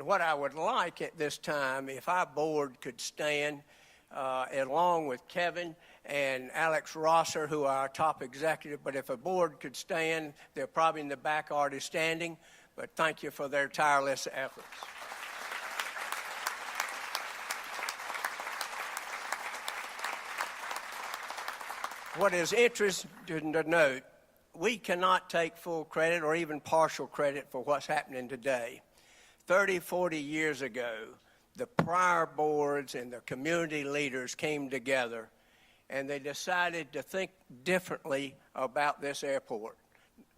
What I would like at this time, if our board could stand, along with Kevin and Alex Rosser, who are our top executive, but if a board could stand, they're probably in the back already standing, but thank you for their tireless efforts. What is interesting to note, we cannot take full credit or even partial credit for what's happening today. 30, 40 years ago, the prior boards and the community leaders came together and they decided to think differently about this airport.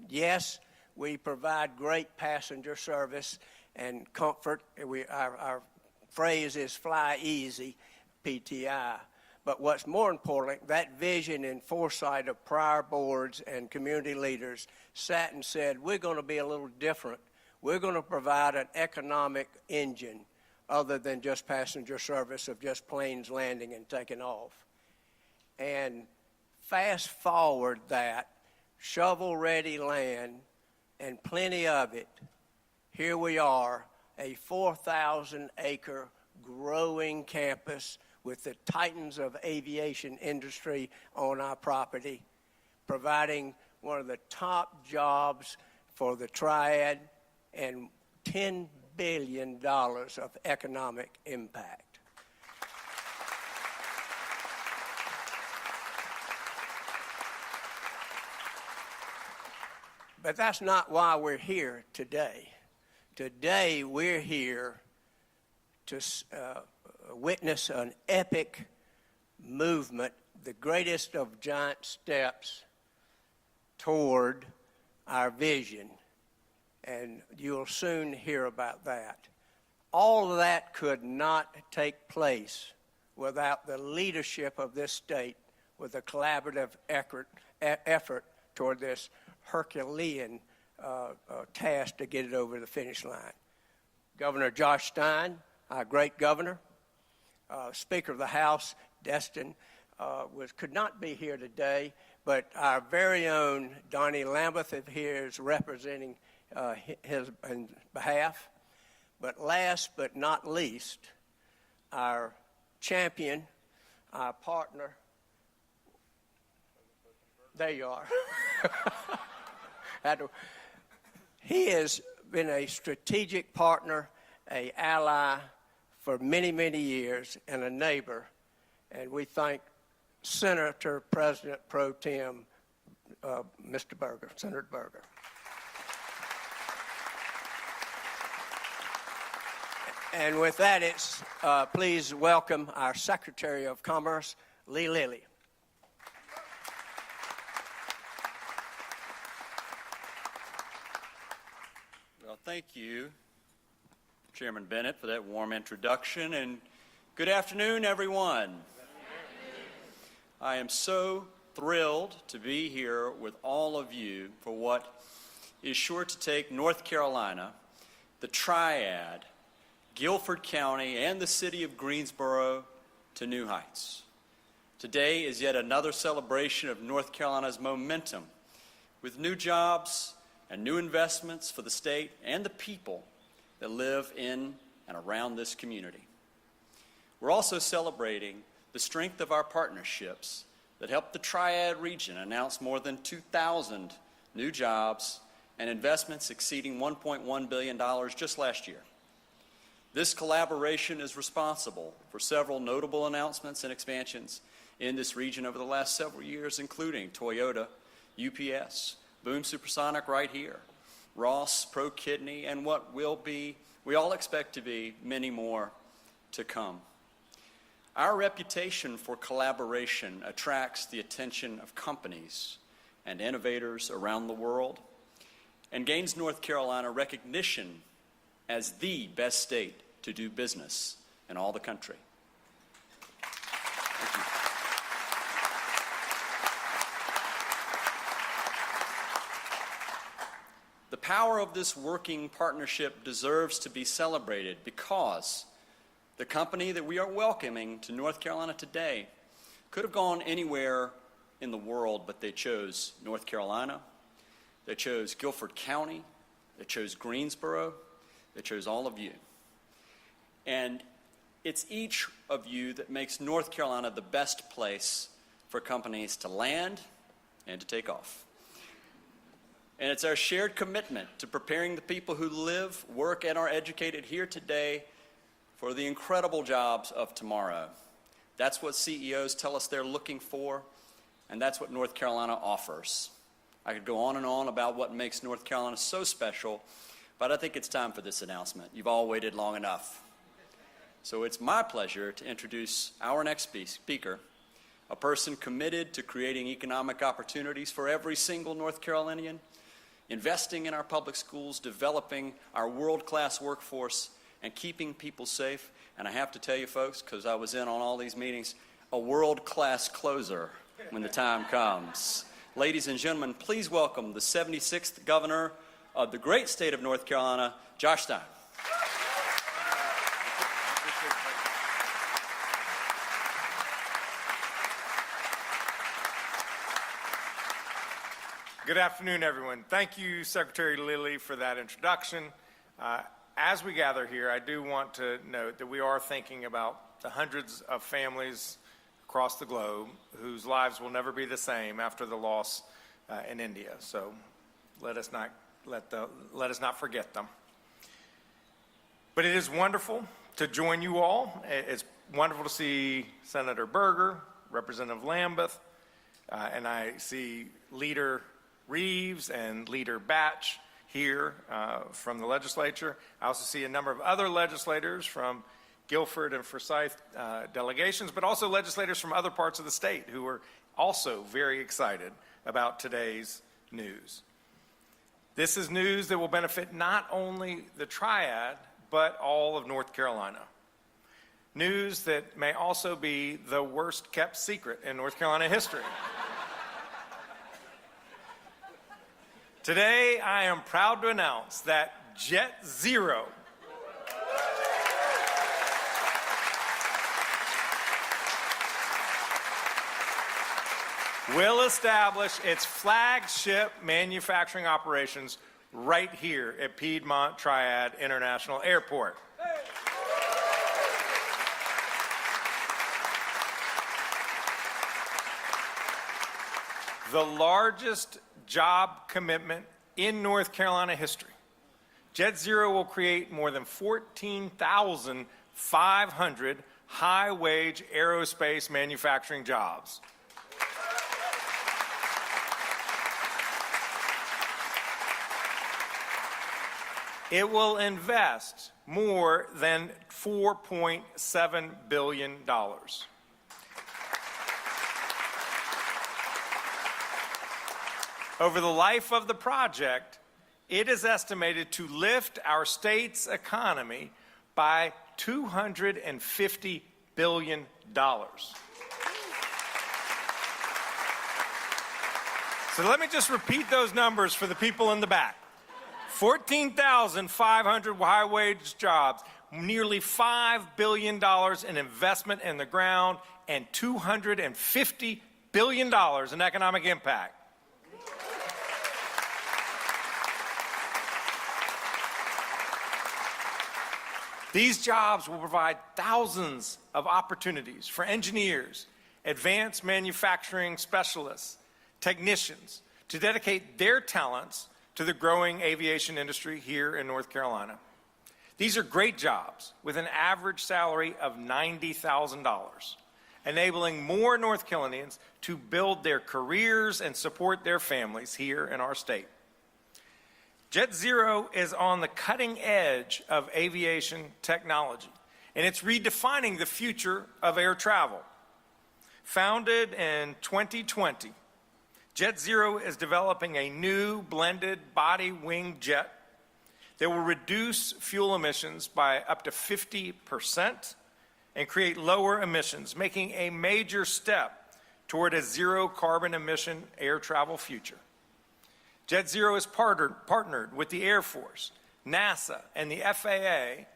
Yes, we provide great passenger service and comfort. Our phrase is fly easy, PTI. But what's more important, that vision and foresight of prior boards and community leaders sat and said, we're going to be a little different. We're going to provide an economic engine other than just passenger service of just planes landing and taking off. And fast forward that, shovel-ready land and plenty of it, here we are, a 4,000-acre growing campus with the titans of aviation industry on our property, providing one of the top jobs for the Triad and $10 billion of economic impact. But that's not why we're here today. Today we're here to witness an epic movement, the greatest of giant steps toward our vision. And you'll soon hear about that. All of that could not take place without the leadership of this state with a collaborative effort toward this Herculean task to get it over the finish line. Governor Josh Stein, our great governor, Speaker of the House, Destin, could not be here today, but our very own Donnie Lambeth here is representing his behalf. But last but not least, our champion, our partner, there you are. He has been a strategic partner, an ally for many, many years, and a neighbor. And we thank Senator President Pro Tem, Mr. Berger, Senator Berger. And with that, please welcome our Secretary of Commerce, Lee Lilly. Well, thank you, Chairman Bennett, for that warm introduction, and good afternoon, everyone. Good afternoon. I am so thrilled to be here with all of you for what is sure to take North Carolina, the Triad, Guilford County, and the city of Greensboro to new heights. Today is yet another celebration of North Carolina's momentum with new jobs and new investments for the state and the people that live in and around this community. We're also celebrating the strength of our partnerships that helped the Triad region announce more than 2,000 new jobs and investments exceeding $1.1 billion just last year. This collaboration is responsible for several notable announcements and expansions in this region over the last several years, including Toyota, UPS, Boom Supersonic right here, Ross, Pro Kidney, and what will be, we all expect to be, many more to come. Our reputation for collaboration attracts the attention of companies and innovators around the world and gains North Carolina recognition as the best state to do business in all the country. Thank you. The power of this working partnership deserves to be celebrated because the company that we are welcoming to North Carolina today could have gone anywhere in the world, but they chose North Carolina, they chose Guilford County, they chose Greensboro, they chose all of you. And it's each of you that makes North Carolina the best place for companies to land and to take off. And it's our shared commitment to preparing the people who live, work, and are educated here today for the incredible jobs of tomorrow. That's what CEOs tell us they're looking for, and that's what North Carolina offers. I could go on and on about what makes North Carolina so special, but I think it's time for this announcement. You've all waited long enough. So it's my pleasure to introduce our next speaker, a person committed to creating economic opportunities for every single North Carolinian, investing in our public schools, developing our world-class workforce, and keeping people safe. And I have to tell you, folks, because I was in on all these meetings, a world-class closer when the time comes. Ladies and gentlemen, please welcome the 76th governor of the great state of North Carolina, Josh Stein. Good afternoon, everyone. Thank you, Secretary Lilly, for that introduction. As we gather here, I do want to note that we are thinking about the hundreds of families across the globe whose lives will never be the same after the loss in India. So let us not forget them. But it is wonderful to join you all. It's wonderful to see Senator Berger, Representative Lambeth, and I see Leader Reeves and Leader Batch here from the legislature. I also see a number of other legislators from Guilford and Forsyth delegations, but also legislators from other parts of the state who are also very excited about today's news. This is news that will benefit not only the Triad, but all of North Carolina. News that may also be the worst kept secret in North Carolina history. Today, I am proud to announce that JetZero will establish its flagship manufacturing operations right here at Piedmont Triad International Airport. The largest job commitment in North Carolina history. JetZero will create more than 14,500 high-wage aerospace manufacturing jobs. It will invest more than $4.7 billion. Over the life of the project, it is estimated to lift our state's economy by $250 billion. So let me just repeat those numbers for the people in the back. 14,500 high-wage jobs, nearly $5 billion in investment in the ground, and $250 billion in economic impact. These jobs will provide thousands of opportunities for engineers, advanced manufacturing specialists, technicians to dedicate their talents to the growing aviation industry here in North Carolina. These are great jobs with an average salary of $90,000, enabling more North Carolinians to build their careers and support their families here in our state. JetZero is on the cutting edge of aviation technology, and it's redefining the future of air travel. Founded in 2020, JetZero is developing a new blended body-wing jet that will reduce fuel emissions by up to 50% and create lower emissions, making a major step toward a zero carbon emission air travel future. JetZero has partnered with the Air Force, NASA, and the FAA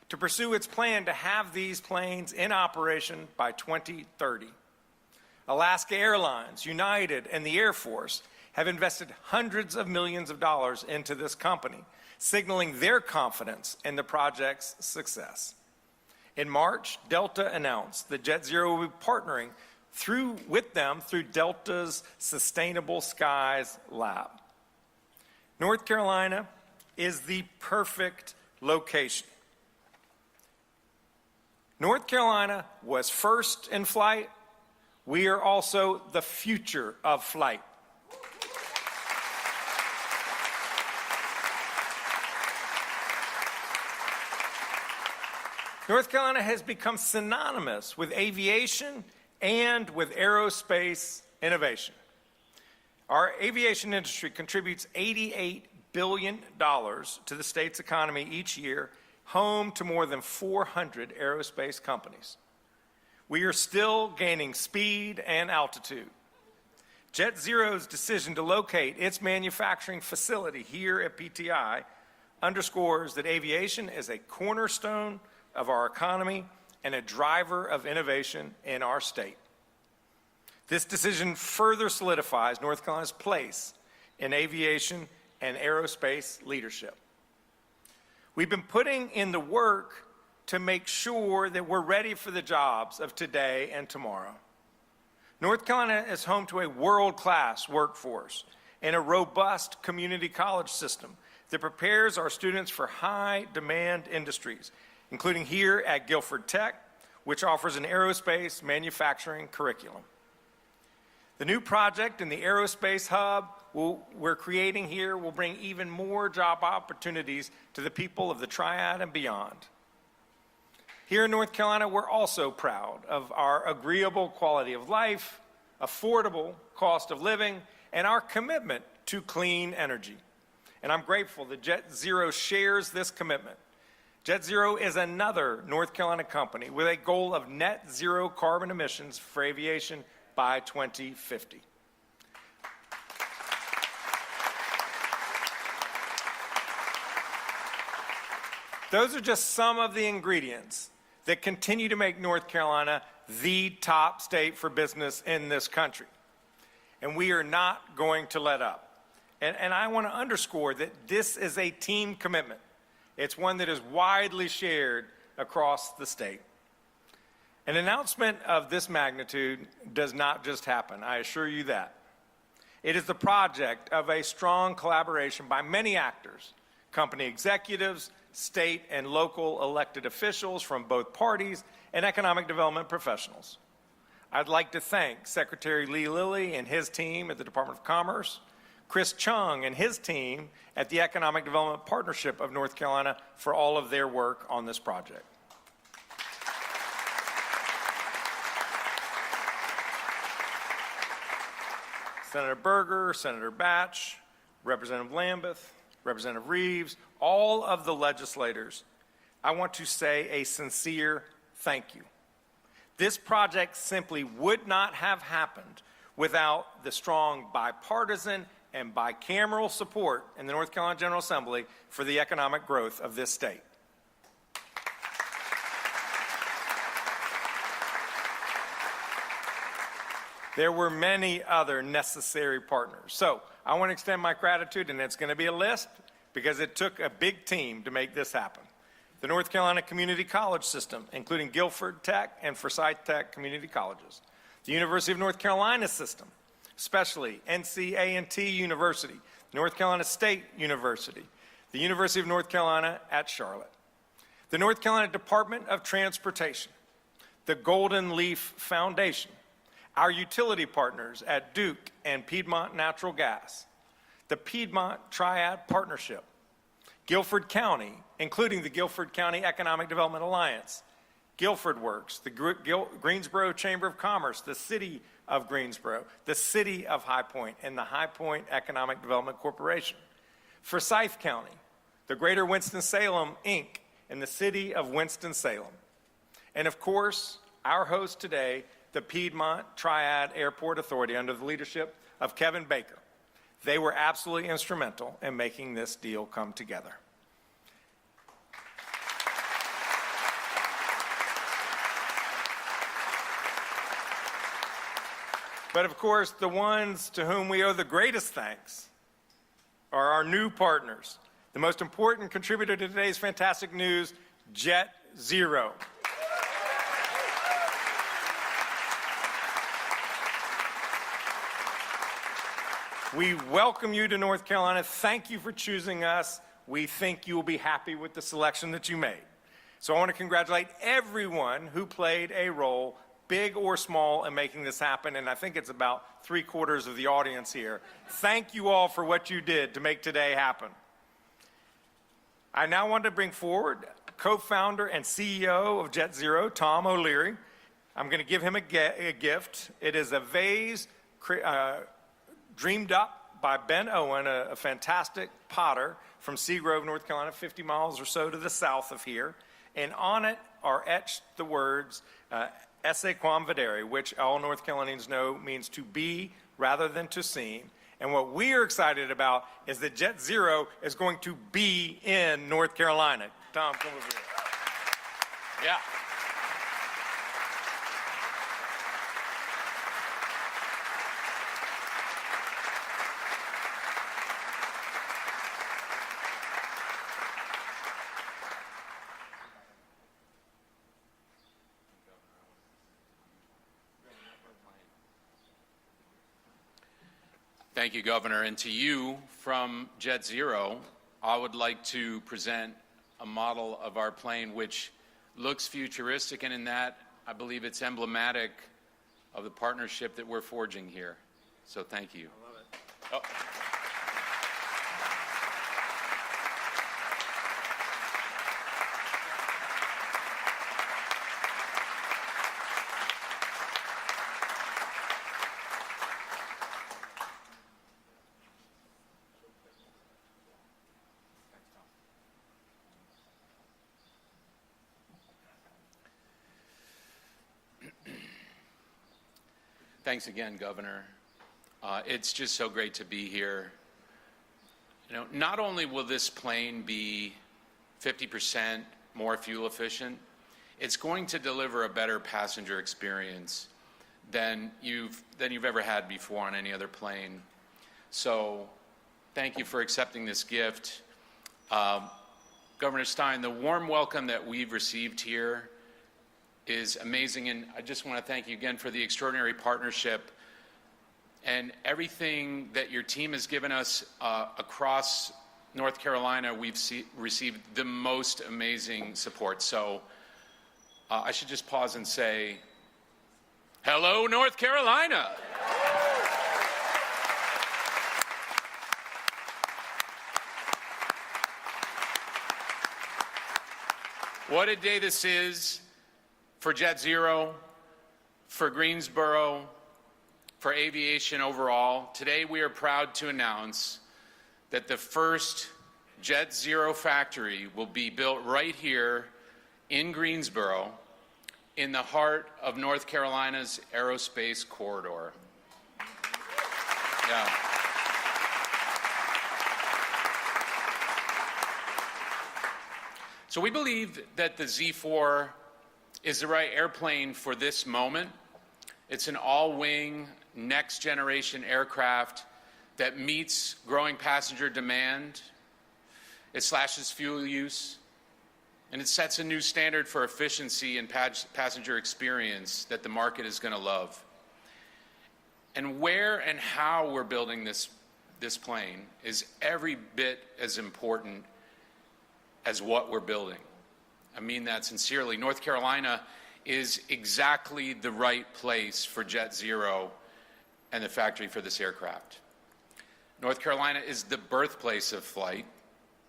to pursue its plan to have these planes in operation by 2030. Alaska Airlines, United, and the Air Force have invested hundreds of millions of dollars into this company, signaling their confidence in the project's success. In March, Delta announced that JetZero will be partnering with them through Delta's Sustainable Skies Lab. North Carolina is the perfect location. North Carolina was first in flight. We are also the future of flight. North Carolina has become synonymous with aviation and with aerospace innovation. Our aviation industry contributes $88 billion to the state's economy each year, home to more than 400 aerospace companies. We are still gaining speed and altitude. JetZero's decision to locate its manufacturing facility here at PTI underscores that aviation is a cornerstone of our economy and a driver of innovation in our state. This decision further solidifies North Carolina's place in aviation and aerospace leadership. We've been putting in the work to make sure that we're ready for the jobs of today and tomorrow. North Carolina is home to a world-class workforce and a robust community college system that prepares our students for high-demand industries, including here at Guilford Tech, which offers an aerospace manufacturing curriculum. The new project in the aerospace hub we're creating here will bring even more job opportunities to the people of the Triad and beyond. Here in North Carolina, we're also proud of our agreeable quality of life, affordable cost of living, and our commitment to clean energy. And I'm grateful that JetZero shares this commitment. JetZero is another North Carolina company with a goal of net zero carbon emissions for aviation by 2050. Those are just some of the ingredients that continue to make North Carolina the top state for business in this country. And we are not going to let up. And I want to underscore that this is a team commitment. It's one that is widely shared across the state. An announcement of this magnitude does not just happen, I assure you that. It is the project of a strong collaboration by many actors, company executives, state and local elected officials from both parties, and economic development professionals. I'd like to thank Secretary Lee Lilly and his team at the Department of Commerce, Chris Chung and his team at the Economic Development Partnership of North Carolina for all of their work on this project. Senator Berger, Senator Batch, Representative Lambeth, Representative Reeves, all of the legislators, I want to say a sincere thank you. This project simply would not have happened without the strong bipartisan and bicameral support in the North Carolina General Assembly for the economic growth of this state. There were many other necessary partners. So I want to extend my gratitude, and it's going to be a list because it took a big team to make this happen. The North Carolina Community College System, including Guilford Tech and Forsyth Tech Community Colleges. The University of North Carolina System, especially NC-A&T University, North Carolina State University, the University of North Carolina at Charlotte. The North Carolina Department of Transportation, the Golden Leaf Foundation, our utility partners at Duke and Piedmont Natural Gas, the Piedmont Triad Partnership, Guilford County, including the Guilford County Economic Development Alliance, Guilford Works, the Greensboro Chamber of Commerce, the City of Greensboro, the City of High Point, and the High Point Economic Development Corporation, Forsyth County, the Greater Winston-Salem, Inc., and the City of Winston-Salem. And of course, our host today, the Piedmont Triad Airport Authority under the leadership of Kevin Baker. They were absolutely instrumental in making this deal come together. But of course, the ones to whom we owe the greatest thanks are our new partners. The most important contributor to today's fantastic news, JetZero. We welcome you to North Carolina. Thank you for choosing us. We think you will be happy with the selection that you made. So I want to congratulate everyone who played a role, big or small, in making this happen, and I think it's about 3/4 of the audience here. Thank you all for what you did to make today happen. I now want to bring forward co-founder and CEO of JetZero, Tom O'Leary. I'm going to give him a gift. It is a vase dreamed up by Ben Owen, a fantastic potter from Seagrove, North Carolina, 50 miles or so to the south of here. And on it are etched the words, esse quam videre, which all North Carolinians know means to be rather than to seem. And what we are excited about is that JetZero is going to be in North Carolina. Tom, come over here. Yeah. Thank you, Governor. And to you from JetZero, I would like to present a model of our plane which looks futuristic, and in that, I believe it's emblematic of the partnership that we're forging here. So thank you. I love it. Oh. Thanks again, Governor. It's just so great to be here. You know, not only will this plane be 50% more fuel efficient, it's going to deliver a better passenger experience than you've ever had before on any other plane. So, thank you for accepting this gift. Governor Stein, the warm welcome that we've received here is amazing, and I just want to thank you again for the extraordinary partnership and everything that your team has given us across North Carolina. We've received the most amazing support. So I should just pause and say, hello, North Carolina. What a day this is for JetZero, for Greensboro, for aviation overall. Today we are proud to announce that the first JetZero factory will be built right here in Greensboro, in the heart of North Carolina's aerospace corridor. Yeah. So we believe that the Z4 is the right airplane for this moment. It's an all-wing, next-generation aircraft that meets growing passenger demand. It slashes fuel use, and it sets a new standard for efficiency and passenger experience that the market is going to love. And where and how we're building this plane is every bit as important as what we're building. I mean that sincerely. North Carolina is exactly the right place for JetZero and the factory for this aircraft. North Carolina is the birthplace of flight.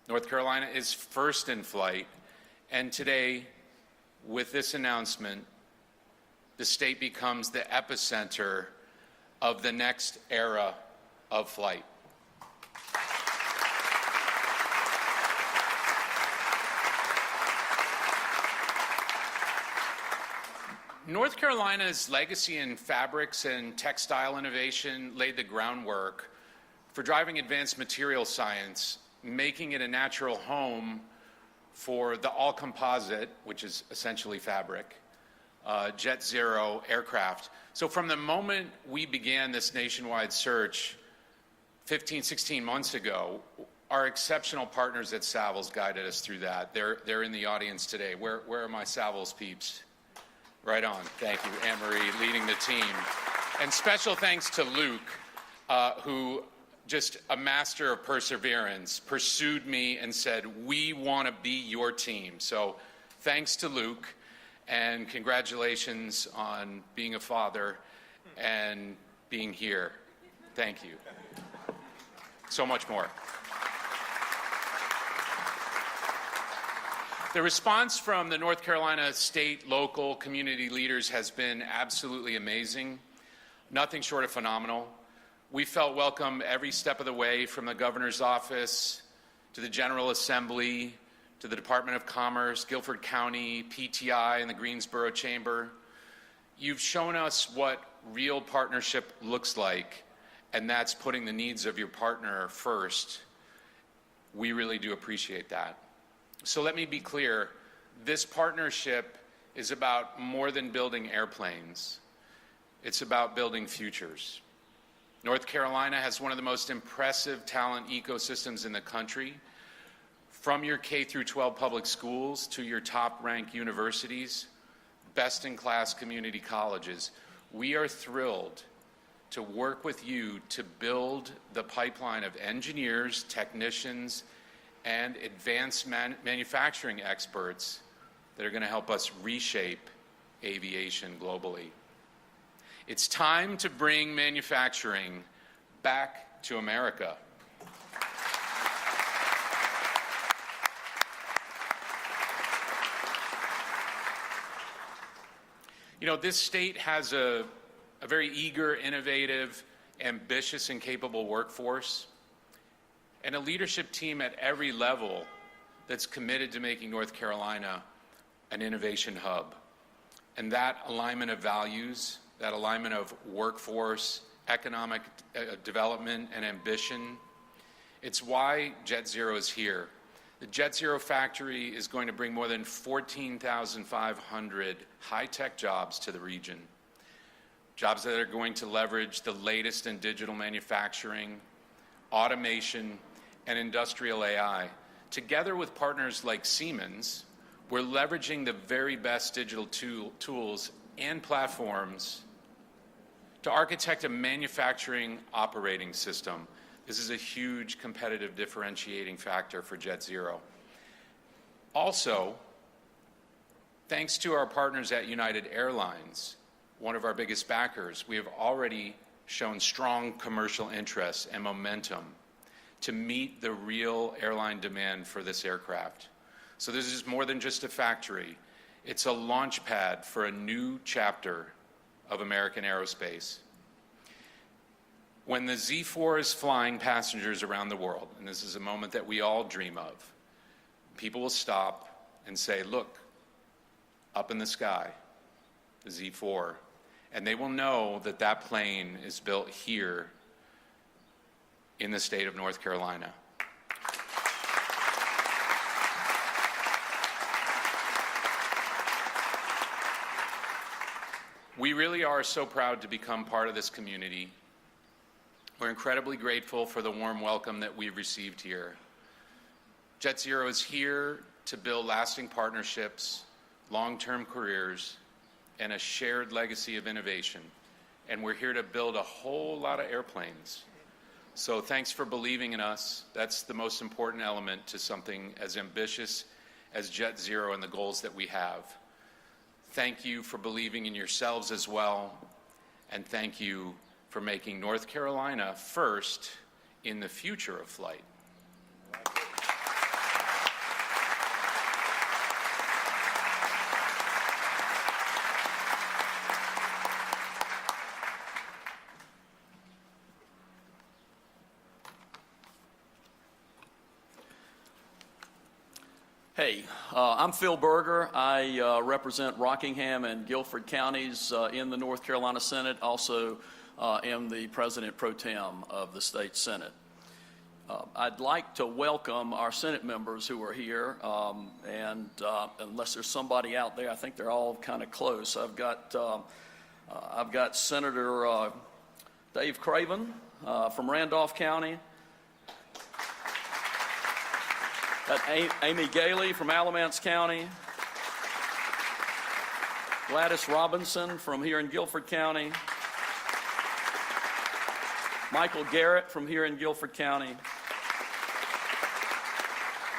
North Carolina is first in flight. And today, with this announcement, the state becomes the epicenter of the next era of flight. North Carolina's legacy in fabrics and textile innovation laid the groundwork for driving advanced material science, making it a natural home for the all-composite, which is essentially fabric, JetZero aircraft. So from the moment we began this nationwide search 15, 16 months ago, our exceptional partners at Savills guided us through that. They're in the audience today. Where are my Savills peeps? Right on. Thank you, Anne-Marie, leading the team. And special thanks to Luke, who just a master of perseverance, pursued me and said, we want to be your team. So thanks to Luke, and congratulations on being a father and being here. Thank you. So much more. The response from the North Carolina state, local, community leaders has been absolutely amazing, nothing short of phenomenal. We felt welcome every step of the way, from the governor's office to the General Assembly to the Department of Commerce, Guilford County, PTI, and the Greensboro Chamber. You've shown us what real partnership looks like, and that's putting the needs of your partner first. We really do appreciate that. So let me be clear, this partnership is about more than building airplanes. It's about building futures. North Carolina has one of the most impressive talent ecosystems in the country. From your K through 12 public schools to your top-ranked universities, best-in-class community colleges, we are thrilled to work with you to build the pipeline of engineers, technicians, and advanced manufacturing experts that are going to help us reshape aviation globally. It's time to bring manufacturing back to America. You know, this state has a very eager, innovative, ambitious, and capable workforce, and a leadership team at every level that's committed to making North Carolina an innovation hub. And that alignment of values, that alignment of workforce, economic development, and ambition, it's why JetZero is here. The JetZero factory is going to bring more than 14,500 high-tech jobs to the region. Jobs that are going to leverage the latest in digital manufacturing, automation, and industrial AI. Together with partners like Siemens, we're leveraging the very best digital tools and platforms to architect a manufacturing operating system. This is a huge competitive differentiating factor for JetZero. Also, thanks to our partners at United Airlines, one of our biggest backers, we have already shown strong commercial interest and momentum to meet the real airline demand for this aircraft. So this is more than just a factory. It's a launch pad for a new chapter of American aerospace. When the Z4 is flying passengers around the world, and this is a moment that we all dream of, people will stop and say, look, up in the sky, the Z4, and they will know that that plane is built here in the state of North Carolina. We really are so proud to become part of this community. We're incredibly grateful for the warm welcome that we've received here. JetZero is here to build lasting partnerships, long-term careers, and a shared legacy of innovation. And we're here to build a whole lot of airplanes. So thanks for believing in us. That's the most important element to something as ambitious as JetZero and the goals that we have. Thank you for believing in yourselves as well. And thank you for making North Carolina first in the future of flight. Hey, I'm Phil Berger. I represent Rockingham and Guilford counties in the North Carolina Senate. Also am the President Pro Tem of the State Senate. I'd like to welcome our Senate members who are here, and unless there's somebody out there, I think they're all kind of close. I've got Senator Dave Craven from Randolph County. Got Amy Gailey from Alamance County. Gladys Robinson from here in Guilford County. Michael Garrett from here in Guilford County,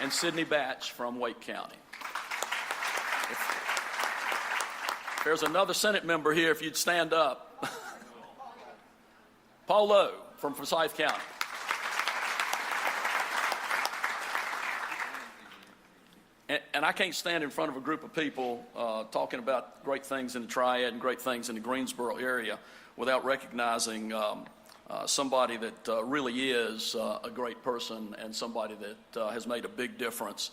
and Sidney Batch from Wake County. If there's another Senate member here, if you'd stand up. Paul Lowe from Forsyth County. And I can't stand in front of a group of people talking about great things in the Triad and great things in the Greensboro area without recognizing somebody that really is a great person and somebody that has made a big difference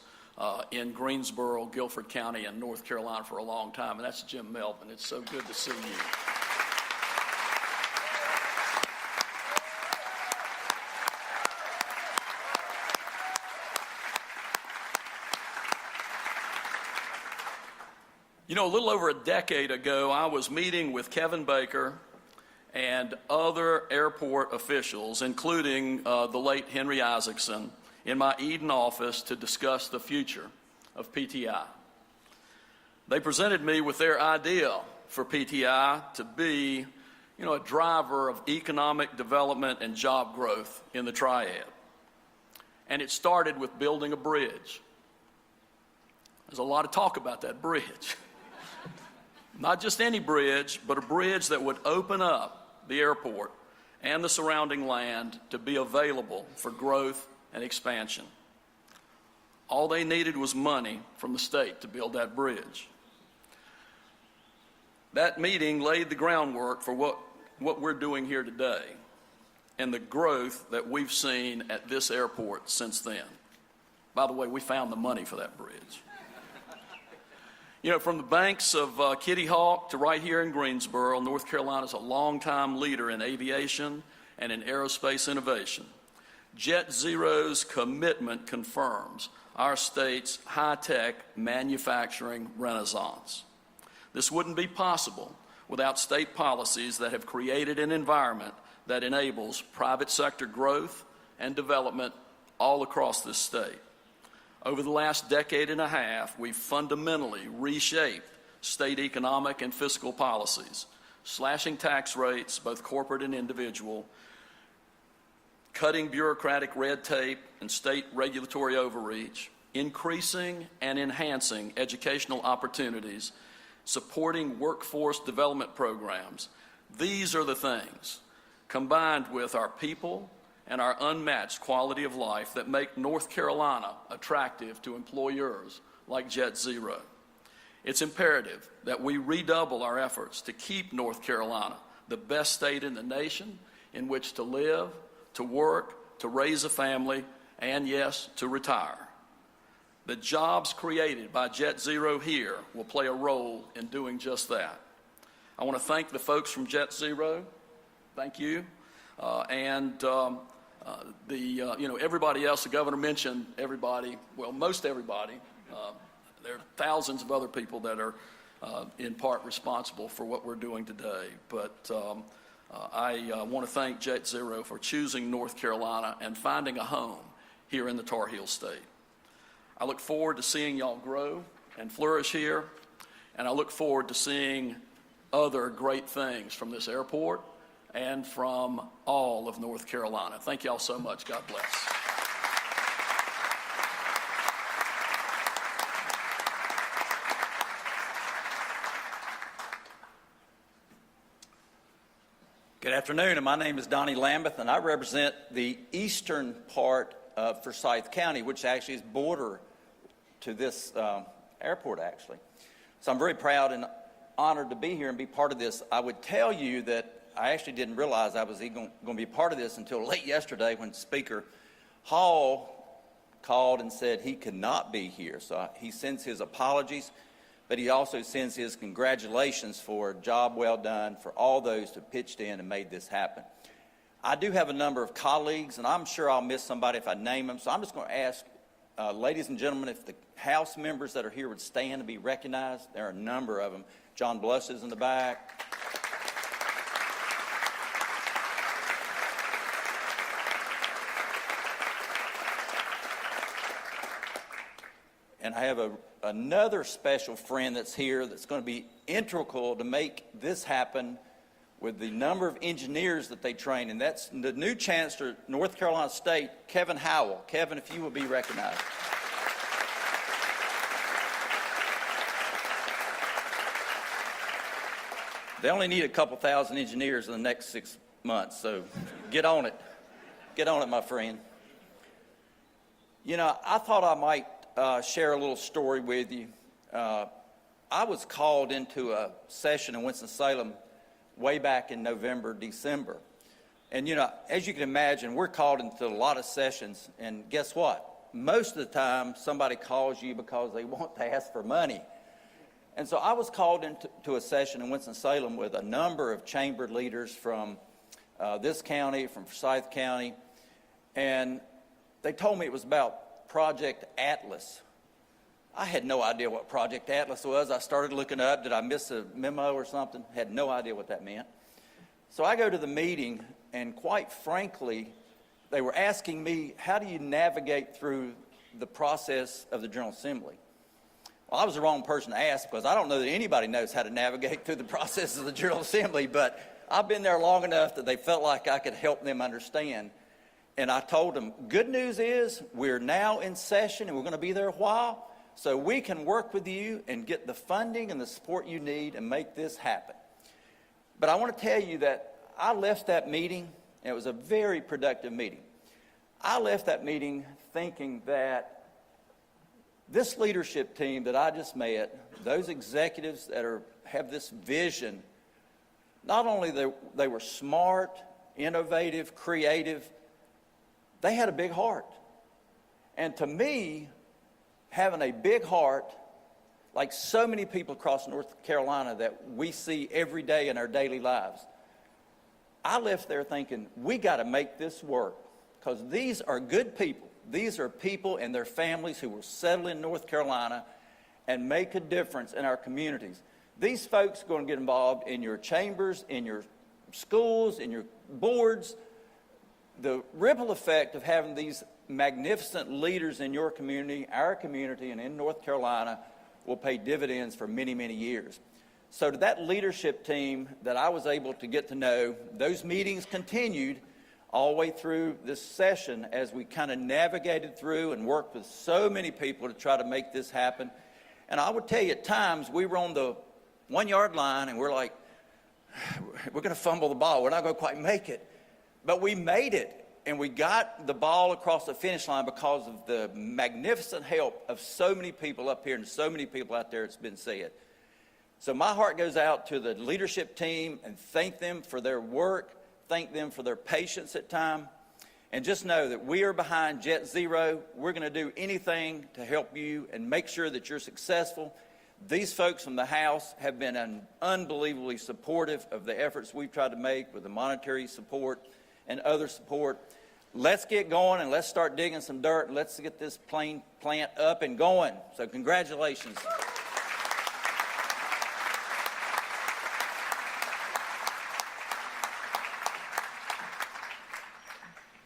in Greensboro, Guilford County, and North Carolina for a long time, and that's Jim Melvin. It's so good to see you. You know, a little over a decade ago, I was meeting with Kevin Baker and other airport officials, including the late Henry Isaacson, in my Eden office to discuss the future of PTI. They presented me with their idea for PTI to be, you know, a driver of economic development and job growth in the Triad. And it started with building a bridge. There's a lot of talk about that bridge. Not just any bridge, but a bridge that would open up the airport and the surrounding land to be available for growth and expansion. All they needed was money from the state to build that bridge. That meeting laid the groundwork for what we're doing here today and the growth that we've seen at this airport since then. By the way, we found the money for that bridge. You know, from the banks of Kitty Hawk to right here in Greensboro, North Carolina is a longtime leader in aviation and in aerospace innovation. JetZero's commitment confirms our state's high-tech manufacturing renaissance. This wouldn't be possible without state policies that have created an environment that enables private sector growth and development all across this state. Over the last decade and a half, we've fundamentally reshaped state economic and fiscal policies, slashing tax rates, both corporate and individual, cutting bureaucratic red tape and state regulatory overreach, increasing and enhancing educational opportunities, supporting workforce development programs. These are the things, combined with our people and our unmatched quality of life, that make North Carolina attractive to employers like JetZero. It's imperative that we redouble our efforts to keep North Carolina the best state in the nation in which to live, to work, to raise a family, and yes, to retire. The jobs created by JetZero here will play a role in doing just that. I want to thank the folks from JetZero. Thank you. You know, everybody else, the governor mentioned everybody, well, most everybody. There are thousands of other people that are in part responsible for what we're doing today. But I want to thank JetZero for choosing North Carolina and finding a home here in the Tar Heel State. I look forward to seeing y'all grow and flourish here, and I look forward to seeing other great things from this airport and from all of North Carolina. Thank y'all so much. God bless. Good afternoon, and my name is Donnie Lambeth, and I represent the eastern part of Forsyth County, which actually is border to this airport, actually. So I'm very proud and honored to be here and be part of this. I would tell you that I actually didn't realize I was even going to be part of this until late yesterday when Speaker Hall called and said he could not be here. So he sends his apologies, but he also sends his congratulations for a job well done for all those who pitched in and made this happen. I do have a number of colleagues, and I'm sure I'll miss somebody if I name them, so I'm just going to ask, ladies and gentlemen, if the House members that are here would stand to be recognized. There are a number of them. John Bluss is in the back. And I have another special friend that's here that's going to be integral to make this happen with the number of engineers that they train, and that's the new Chancellor of North Carolina State, Kevin Howell. Kevin, if you will be recognized. They only need a couple thousand engineers in the next 6 months, so get on it. Get on it, my friend. You know, I thought I might share a little story with you. I was called into a session in Winston-Salem way back in November, December. And, you know, as you can imagine, we're called into a lot of sessions, and guess what? Most of the time, somebody calls you because they want to ask for money. And so I was called into a session in Winston-Salem with a number of chamber leaders from this county, from Forsyth County, and they told me it was about Project Atlas. I had no idea what Project Atlas was. I started looking up. Did I miss a memo or something? Had no idea what that meant. So I go to the meeting, and quite frankly, they were asking me, how do you navigate through the process of the General Assembly? Well, I was the wrong person to ask because I don't know that anybody knows how to navigate through the process of the General Assembly, but I've been there long enough that they felt like I could help them understand. And I told them, good news is we're now in session and we're going to be there a while, so we can work with you and get the funding and the support you need and make this happen. But I want to tell you that I left that meeting, and it was a very productive meeting. I left that meeting thinking that this leadership team that I just met, those executives that have this vision, not only they were smart, innovative, creative, they had a big heart. And to me, having a big heart, like so many people across North Carolina that we see every day in our daily lives, I left there thinking, we got to make this work because these are good people. These are people and their families who will settle in North Carolina and make a difference in our communities. These folks are going to get involved in your chambers, in your schools, in your boards. The ripple effect of having these magnificent leaders in your community, our community, and in North Carolina will pay dividends for many, many years. So to that leadership team that I was able to get to know, those meetings continued all the way through this session as we kind of navigated through and worked with so many people to try to make this happen. And I would tell you, at times, we were on the 1 yard line and we're like, we're going to fumble the ball. We're not going to quite make it. But we made it, and we got the ball across the finish line because of the magnificent help of so many people up here and so many people out there, it's been said. So my heart goes out to the leadership team and thank them for their work, thank them for their patience at time, and just know that we are behind JetZero. We're going to do anything to help you and make sure that you're successful. These folks from the House have been unbelievably supportive of the efforts we've tried to make with the monetary support and other support. Let's get going and let's start digging some dirt and let's get this plant up and going. So congratulations.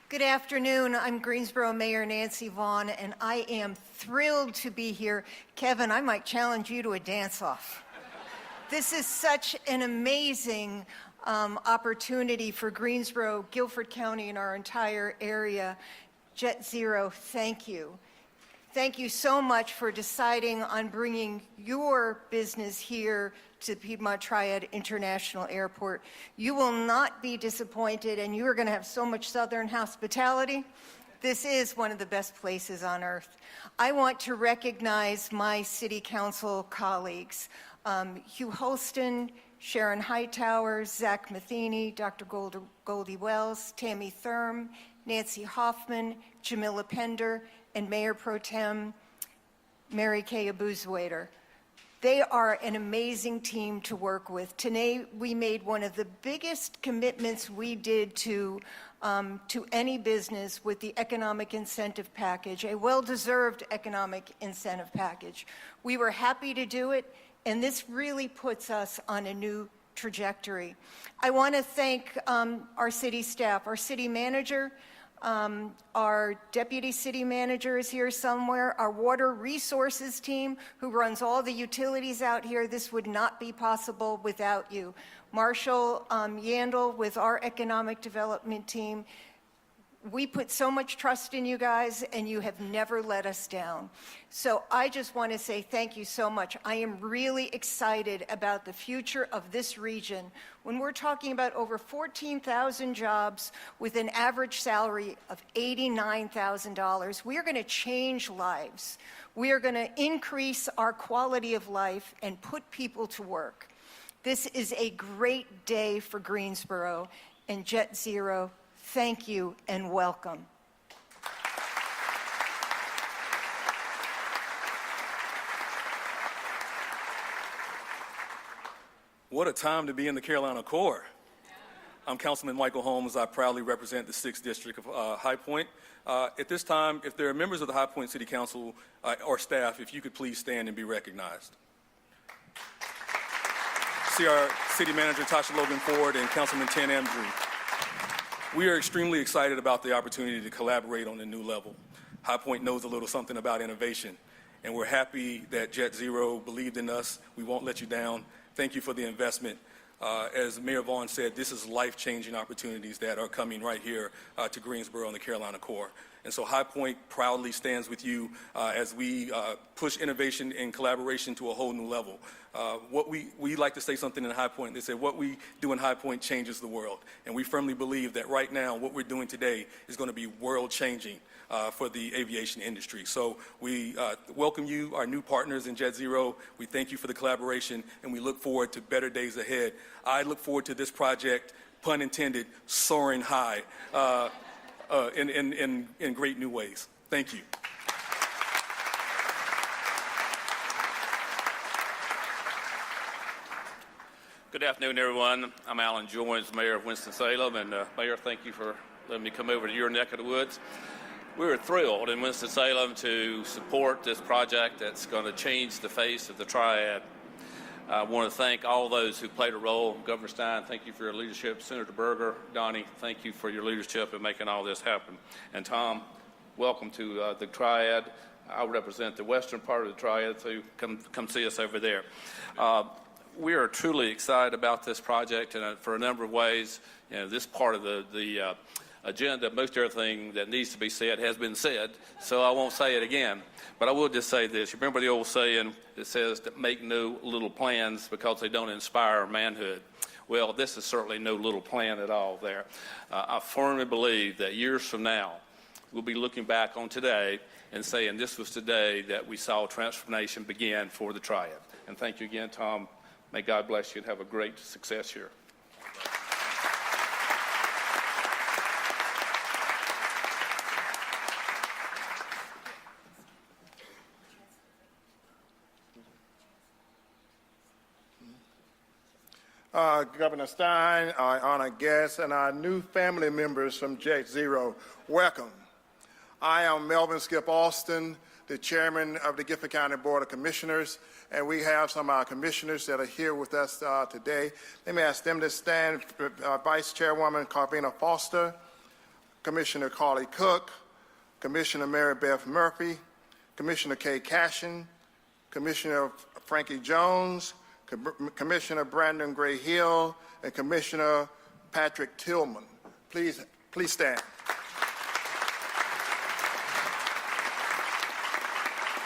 Good afternoon. I'm Greensboro Mayor Nancy Vaughn, and I am thrilled to be here. Kevin, I might challenge you to a dance-off. This is such an amazing opportunity for Greensboro, Guilford County, and our entire area. JetZero, thank you. Thank you so much for deciding on bringing your business here to Piedmont Triad International Airport. You will not be disappointed, and you are going to have so much Southern hospitality. This is one of the best places on earth. I want to recognize my City Council colleagues, Hugh Holston, Sharon Hightower, Zach Matheny, Dr. Goldie Wells, Tammy Thurm, Nancy Hoffman, Jamila Pender, and Mayor Pro Tem Mary Kay Abuzwaiter. They are an amazing team to work with. Today, we made one of the biggest commitments we did to any business with the economic incentive package, a well-deserved economic incentive package. We were happy to do it, and this really puts us on a new trajectory. I want to thank our city staff, our city manager, Our deputy city manager is here somewhere. Our water resources team, who runs all the utilities out here. This would not be possible without you. Marshall Yandel with our economic development team. We put so much trust in you guys, and you have never let us down. So I just want to say thank you so much. I am really excited about the future of this region. When we're talking about over 14,000 jobs with an average salary of $89,000, we are going to change lives. We are going to increase our quality of life and put people to work. This is a great day for Greensboro and JetZero. Thank you and welcome. What a time to be in the Carolina Core. I'm Councilman Michael Holmes. I proudly represent the 6th District of High Point. At this time, if there are members of the High Point City Council or staff, if you could please stand and be recognized. See our City Manager Tasha Logan Ford and Councilman Ten Amdrew. We are extremely excited about the opportunity to collaborate on a new level. High Point knows a little something about innovation, and we're happy that JetZero believed in us. We won't let you down. Thank you for the investment. As Mayor Vaughn said, this is life-changing opportunities that are coming right here to Greensboro and the Carolina Core. And so High Point proudly stands with you as we push innovation and collaboration to a whole new level. We like to say something in High Point. They say what we do in High Point changes the world. And we firmly believe that right now what we're doing today is going to be world-changing for the aviation industry. So we welcome you, our new partners in JetZero. We thank you for the collaboration, and we look forward to better days ahead. I look forward to this project, pun intended, soaring high in great new ways. Thank you. Good afternoon, everyone. I'm Alan Joins, Mayor of Winston-Salem, and Mayor, thank you for letting me come over to your neck of the woods. We're thrilled in Winston-Salem to support this project that's going to change the face of the Triad. I want to thank all those who played a role. Governor Stein, thank you for your leadership. Senator Berger, Donnie, thank you for your leadership in making all this happen. And Tom, welcome to the Triad. I represent the western part of the Triad, so come see us over there. We are truly excited about this project, and for a number of ways. You know, this part of the agenda, most everything that needs to be said has been said, so I won't say it again. But I will just say this. You remember the old saying that says to make no little plans because they don't inspire manhood. Well, this is certainly no little plan at all there. I firmly believe that years from now, we'll be looking back on today and saying this was today that we saw transformation begin for the Triad. And thank you again, Tom. May God bless you and have a great success here. Governor Stein, our honored guests, and our new family members from JetZero, welcome. I am Melvin Skip Alston, the chairman of the Guilford County Board of Commissioners, and we have some of our commissioners that are here with us today. Let me ask them to stand. Vice Chairwoman Carvina Foster, Commissioner Carly Cook, Commissioner Mary Beth Murphy, Commissioner Kay Cashin, Commissioner Frankie Jones, Commissioner Brandon Gray Hill, and Commissioner Patrick Tillman. Please stand.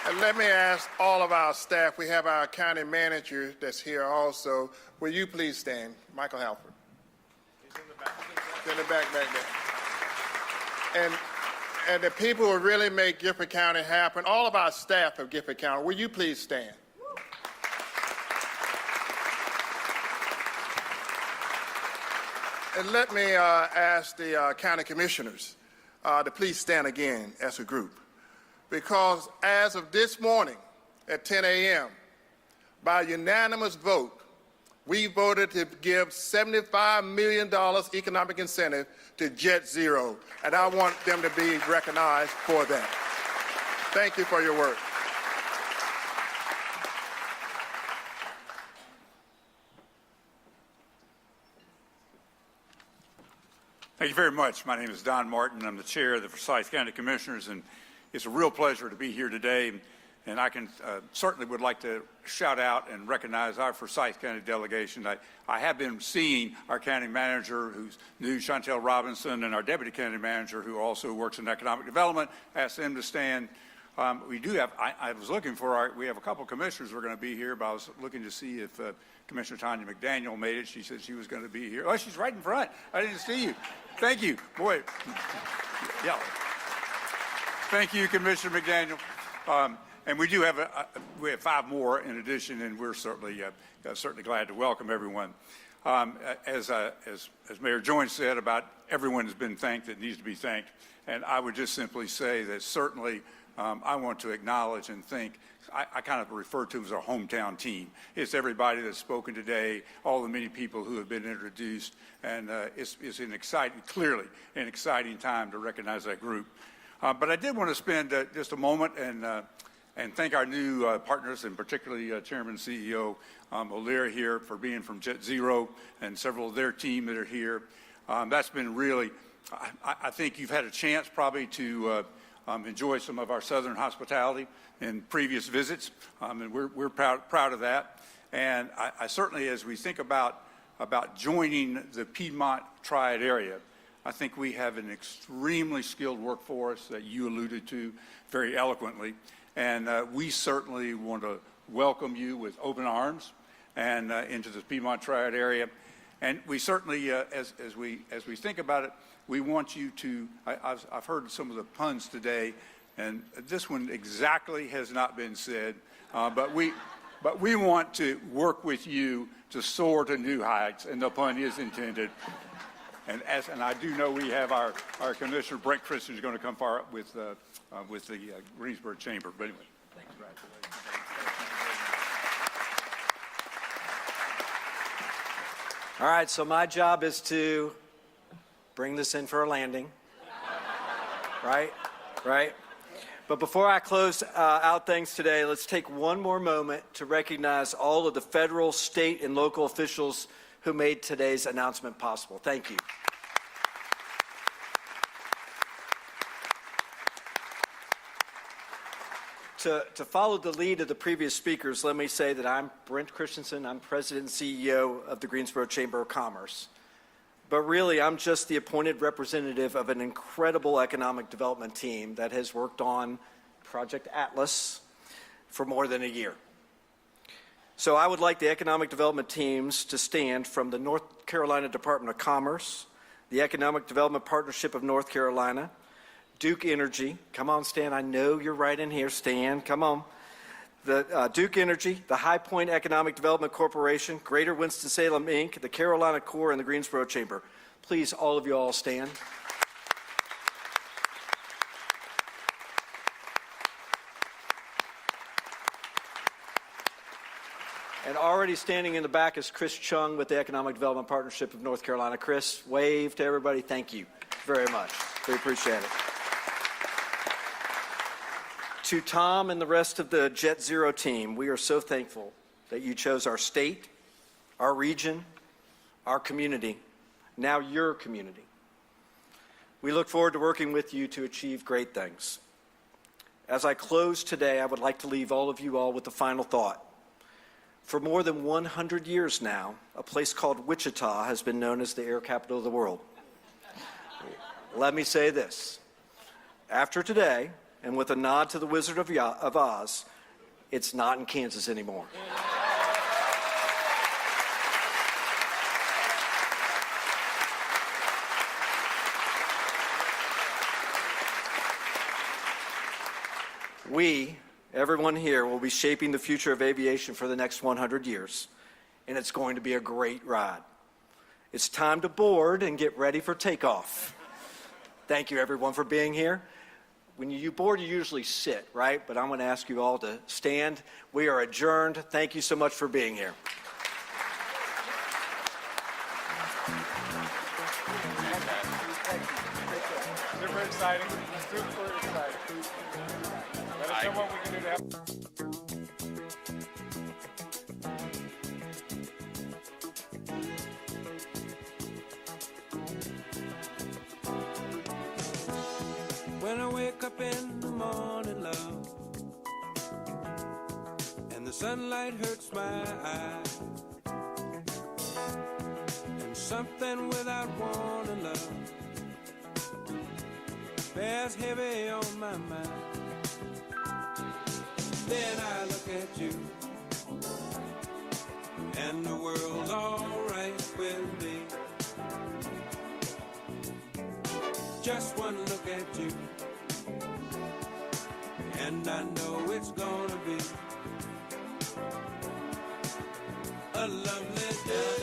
And let me ask all of our staff, we have our county manager that's here also. Will you please stand? Michael Halford. He's in the back. He's in the back there. And the people who really make Guilford County happen, all of our staff of Guilford County, will you please stand? And let me ask the county commissioners to please stand again as a group. Because as of this morning at 10 a.m., by unanimous vote, we voted to give $75 million economic incentive to JetZero, and I want them to be recognized for that. Thank you for your work. Thank you very much. My name is Don Martin. I'm the chair of the Forsyth County Commissioners, and it's a real pleasure to be here today. And I can certainly would like to shout out and recognize our Forsyth County delegation. I have been seeing our county manager, who's new, Chantel Robinson, and our deputy county manager, who also works in economic development. Asked them to stand. We do have, I was looking for we have a couple commissioners who are going to be here, but I was looking to see if Commissioner Tanya McDaniel made it. She said she was going to be here. Oh, she's right in front. I didn't see you. Thank you. Boy. Yeah. Thank you, Commissioner McDaniel. And we do have we have 5 more in addition, and we're certainly glad to welcome everyone. As Mayor Joynes said, about everyone has been thanked that needs to be thanked, and I would just simply say that certainly I want to acknowledge and thank. I kind of refer to as our hometown team. It's everybody that's spoken today, all the many people who have been introduced, and it's clearly an exciting time to recognize that group. But I did want to spend just a moment and thank our new partners, and particularly Chairman and CEO O'Leary here for being from JetZero and several of their team that are here. That's been really, I think you've had a chance probably to enjoy some of our southern hospitality in previous visits, and we're proud of that. And I certainly, as we think about joining the Piedmont Triad area, I think we have an extremely skilled workforce that you alluded to very eloquently. And we certainly want to welcome you with open arms and into the Piedmont Triad area. And we certainly, as we think about it, we want you to. I've heard some of the puns today, and this one exactly has not been said, but we want to work with you to soar to new heights, and the pun is intended. And I do know we have our Commissioner Brent Christian is going to come far with the Greensboro Chamber. But anyway, thanks. All right, so my job is to bring this in for a landing, right? But before I close out things today, let's take one more moment to recognize all of the federal, state, and local officials who made today's announcement possible. Thank you. To follow the lead of the previous speakers, let me say that I'm Brent Christensen. I'm President and CEO of the Greensboro Chamber of Commerce. But really, I'm just the appointed representative of an incredible economic development team that has worked on Project Atlas for more than a year. So I would like the economic development teams to stand from the North Carolina Department of Commerce, the Economic Development Partnership of North Carolina, Duke Energy, come on, Stan, I know you're right in here, Stan, come on. The Duke Energy, the High Point Economic Development Corporation, Greater Winston-Salem, Inc., the Carolina Corps, and the Greensboro Chamber. Please, all of you all stand. And already standing in the back is Chris Chung with the Economic Development Partnership of North Carolina. Chris, wave to everybody. Thank you very much. We appreciate it. To Tom and the rest of the JetZero team, we are so thankful that you chose our state, our region, our community, now your community. We look forward to working with you to achieve great things. As I close today, I would like to leave all of you all with a final thought. For more than 100 years now, a place called Wichita has been known as the air capital of the world. Let me say this. After today, and with a nod to the Wizard of Oz, it's not in Kansas anymore. We, everyone here, will be shaping the future of aviation for the next 100 years, and it's going to be a great ride. It's time to board and get ready for takeoff. Thank you, everyone, for being here. When you board, you usually sit, right? But I'm going to ask you all to stand. We are adjourned. Thank you so much for being here. Super exciting. Super exciting. Let us know what we can do to help. up in the morning, love, and the sunlight hurts my eyes, and something without warning, love, bears heavy on my mind. Then I look at you, and the world's all right with me. Just one look at you, and I know it's gonna be a lovely day.